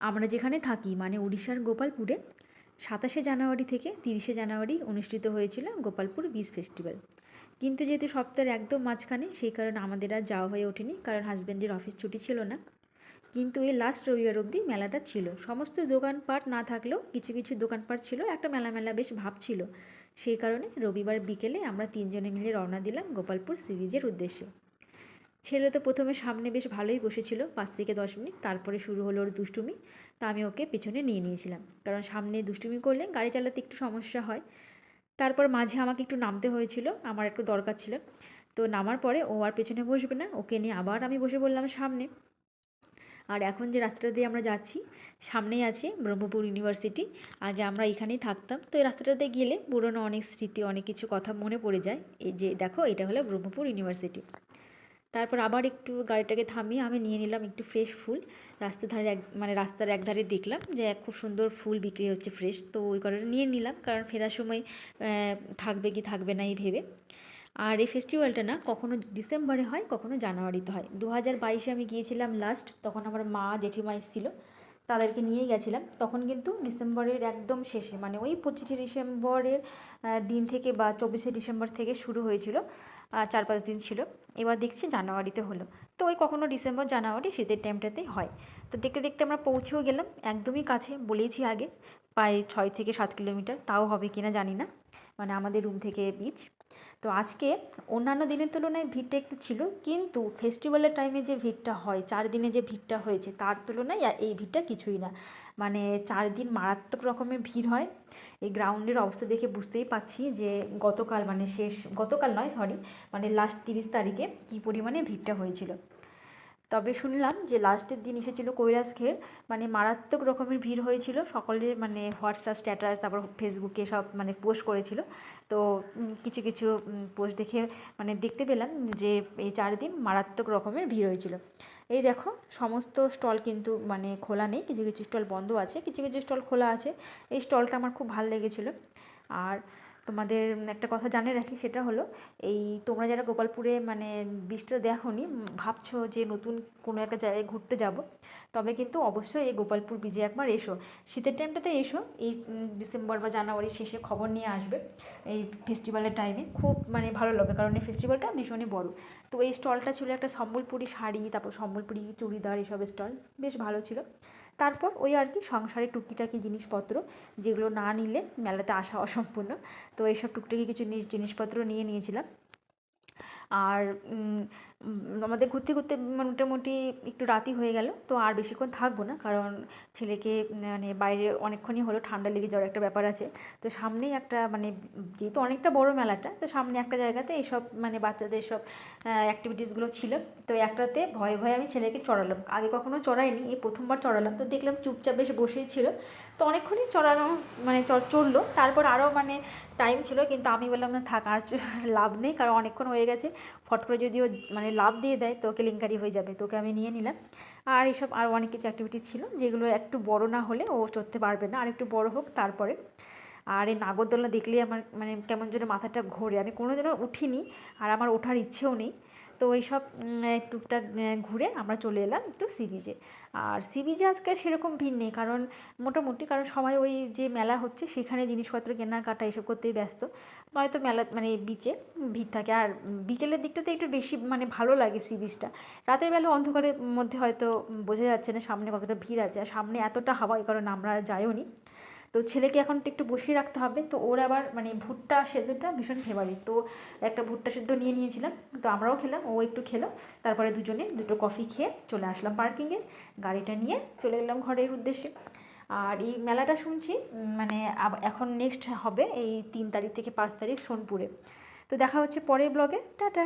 আমরা যেখানে থাকি মানে উড়িষ্যার গোপালপুরে 27শে জানুয়ারি থেকে 30শে জানুয়ারি অনুষ্ঠিত হয়েছিল গোপালপুর বীজ ফেস্টিভ্যাল। কিন্তু যেহেতু সপ্তাহের একদম মাঝখানে, সেই কারণে আমাদের আর যাওয়া হয়ে ওঠেনি, কারণ হাজব্যান্ডের অফিস ছুটি ছিল না। কিন্তু এই লাস্ট রবিবার অবধি মেলাটা ছিল। সমস্ত দোকানপাট না থাকলেও কিছু কিছু দোকানপাট ছিল, একটা মেলা মেলা বেশ ভাব ছিল। সেই কারণে রবিবার বিকেলে আমরা তিনজনে মিলে রওনা দিলাম গোপালপুর সি বিচের উদ্দেশ্যে। ছেলে তো প্রথমে সামনে বেশ ভালোই বসেছিল 5 থেকে 10 মিনিট, তারপরে শুরু হলো ওর দুষ্টুমি। তা আমি ওকে পেছনে নিয়ে নিয়েছিলাম, কারণ সামনে দুষ্টুমি করলে গাড়ি চালাতে একটু সমস্যা হয়। তারপর মাঝে আমাকে একটু নামতে হয়েছিল, আমার একটু দরকার ছিল। তো নামার পরে ও আর পেছনে বসবে না, ওকে নিয়ে আবার আমি বসে পড়লাম সামনে। আর এখন যে রাস্তাটা দিয়ে আমরা যাচ্ছি, সামনেই আছে ব্রহ্মপুর ইউনিভার্সিটি। আগে আমরা এখানেই থাকতাম, তো এই রাস্তাটাতে গেলে পুরোনো অনেক স্মৃতি, অনেক কিছু কথা মনে পড়ে যায়। এই যে দেখো, এটা হলো ব্রহ্মপুর ইউনিভার্সিটি। তারপর আবার একটু গাড়িটাকে থামিয়ে আমি নিয়ে নিলাম একটু ফ্রেশ ফুল। রাস্তার ধারে মানে রাস্তার একধারে দেখলাম যে খুব সুন্দর ফুল বিক্রি হচ্ছে ফ্রেশ, তো ওই কারণে নিয়ে নিলাম, কারণ ফেরার সময় থাকবে কি থাকবে না এই ভেবে। আর এই ফেস্টিভ্যালটা না কখনো ডিসেম্বরে হয়, কখনো জানুয়ারিতে হয়। 2022-এ আমি গিয়েছিলাম লাস্ট, তখন আমার মা জেঠিমা এসেছিলো, তাদেরকে নিয়েই গেছিলাম। তখন কিন্তু ডিসেম্বরের একদম শেষে, মানে ওই 25শে ডিসেম্বরের দিন থেকে বা 24শে ডিসেম্বর থেকে শুরু হয়েছিল, 4-5 দিন ছিল। এবার দেখছি জানুয়ারিতে হলো। তো ওই কখনো ডিসেম্বর জানুয়ারি শীতের টাইমটাতেই হয়। তো দেখতে দেখতে আমরা পৌঁছেও গেলাম, একদমই কাছে, বলেইছি আগে প্রায় 6 থেকে 7 কিলোমিটার, তাও হবে কিনা জানি না, মানে আমাদের রুম থেকে বিচ। তো আজকে অন্যান্য দিনের তুলনায় ভিড়টা একটু ছিল, কিন্তু ফেস্টিভ্যালের টাইমে যে ভিড়টা হয়, 4 দিনে যে ভিড়টা হয়েছে তার তুলনায় এই ভিড়টা কিছুই না। মানে 4 দিন মারাত্মক রকমের ভিড় হয়। এই গ্রাউন্ডের অবস্থা দেখে বুঝতেই পারছি যে গতকাল, মানে গতকাল নয় সরি, মানে লাস্ট 30 তারিখে কী পরিমাণে ভিড়টা হয়েছিল। তবে শুনলাম যে লাস্টের দিন এসেছিলো কৈলাস খের, মানে মারাত্মক রকমের ভিড় হয়েছিল। সকলে মানে হোয়াটসঅ্যাপ স্ট্যাটাস, তারপর ফেসবুকে সব মানে পোস্ট করেছিল। তো কিছু কিছু পোস্ট দেখে মানে দেখতে পেলাম যে এই 4 দিন মারাত্মক রকমের ভিড় হয়েছিল। এই দেখো, সমস্ত স্টল কিন্তু মানে খোলা নেই, কিছু কিছু স্টল বন্ধ আছে, কিছু কিছু স্টল খোলা আছে। এই স্টলটা আমার খুব ভালো লেগেছিলো। আর তোমাদের একটা কথা জানিয়ে রাখি, সেটা হলো এই তোমরা যারা গোপালপুরে মানে বীজটা দেখোনি, ভাবছো যে নতুন কোনো একটা জায়গায় ঘুরতে যাব, তবে কিন্তু অবশ্যই এই গোপালপুর বীজে একবার এসো। শীতের টাইমটাতে এসো, এই ডিসেম্বর বা জানুয়ারির শেষে খবর নিয়ে আসবে। এই ফেস্টিভ্যালের টাইমে খুব মানে ভালো লাগবে, কারণ এই ফেস্টিভ্যালটা ভীষণই বড়। তো এই স্টলটা ছিল একটা সম্বলপুরি শাড়ি, তারপর সম্বলপুরি চুড়িদার, এসব স্টল বেশ ভালো ছিল। তারপর ওই আর কি সংসারের টুকিটাকি জিনিসপত্র, যেগুলো না নিলে মেলাতে আসা অসম্পূর্ণ, তো এইসব টুকটাকি কিছু জিনিসপত্র নিয়ে নিয়েছিলাম। আর আমাদের ঘুরতে ঘুরতে মোটামুটি একটু রাতই হয়ে গেল, তো আর বেশিক্ষণ থাকবো না, কারণ ছেলেকে মানে বাইরে অনেকক্ষণই হলো, ঠান্ডা লেগে যাওয়ার একটা ব্যাপার আছে। তো সামনেই একটা মানে, যেহেতু অনেকটা বড় মেলাটা, তো সামনে একটা জায়গাতে এইসব মানে বাচ্চাদের সব অ্যাক্টিভিটিসগুলো ছিল। তো একটাতে ভয়ে ভয়ে আমি ছেলেকে চড়ালাম, আগে কখনো চড়াইনি, এই প্রথমবার চড়ালাম। তো দেখলাম চুপচাপ বেশ বসেই ছিল। তো অনেকক্ষণই চড়ানো মানে চড়লো, তারপর আরও মানে টাইম ছিল, কিন্তু আমি বললাম না থাক, আর লাভ নেই, কারণ অনেকক্ষণ হয়ে গেছে। ফট করে যদি ও মানে লাভ দিয়ে দেয় তো কেলেঙ্কারি হয়ে যাবে, তোকে আমি নিয়ে নিলাম। আর এসব আরও অনেক কিছু অ্যাক্টিভিটিস ছিল, যেগুলো একটু বড় না হলে ও চড়তে পারবে না, আর একটু বড় হোক তারপরে। আর এই নাগরদোলনা দেখলেই আমার মানে কেমন যেন মাথাটা ঘোরে, আমি কোনোদিনও উঠিনি, আর আমার ওঠার ইচ্ছেও নেই। তো এইসব টুকটাক ঘুরে আমরা চলে এলাম একটু সি বিচে। আর সি বিচে আজকে সেরকম ভিড় নেই, কারণ মোটামুটি, কারণ সবাই ওই যে মেলা হচ্ছে সেখানে জিনিসপত্র কেনাকাটা এসব করতেই ব্যস্ত। নয়তো মেলা মানে বিচে ভিড় থাকে। আর বিকেলের দিকটাতে একটু বেশি মানে ভালো লাগে সি বিচটা। রাতের বেলা অন্ধকারের মধ্যে হয়তো বোঝা যাচ্ছে না সামনে কতটা ভিড় আছে, আর সামনে এতটা হাওয়া, এই কারণে আমরা যাইও নি। তো ছেলেকে এখন তো একটু বসিয়ে রাখতে হবে, তো ওর আবার মানে ভুট্টা সেদ্ধটা ভীষণ ফেভারিট, তো একটা ভুট্টা সেদ্ধ নিয়ে নিয়েছিলাম, তো আমরাও খেলাম, ও একটু খেলো। তারপরে দুজনে দুটো কফি খেয়ে চলে আসলাম পার্কিংয়ে, গাড়িটা নিয়ে চলে গেলাম ঘরের উদ্দেশ্যে। আর এই মেলাটা শুনছি মানে এখন নেক্সট হবে এই 3 তারিখ থেকে 5 তারিখ সোনপুরে। তো দেখা হচ্ছে পরের ব্লগে, টাটা।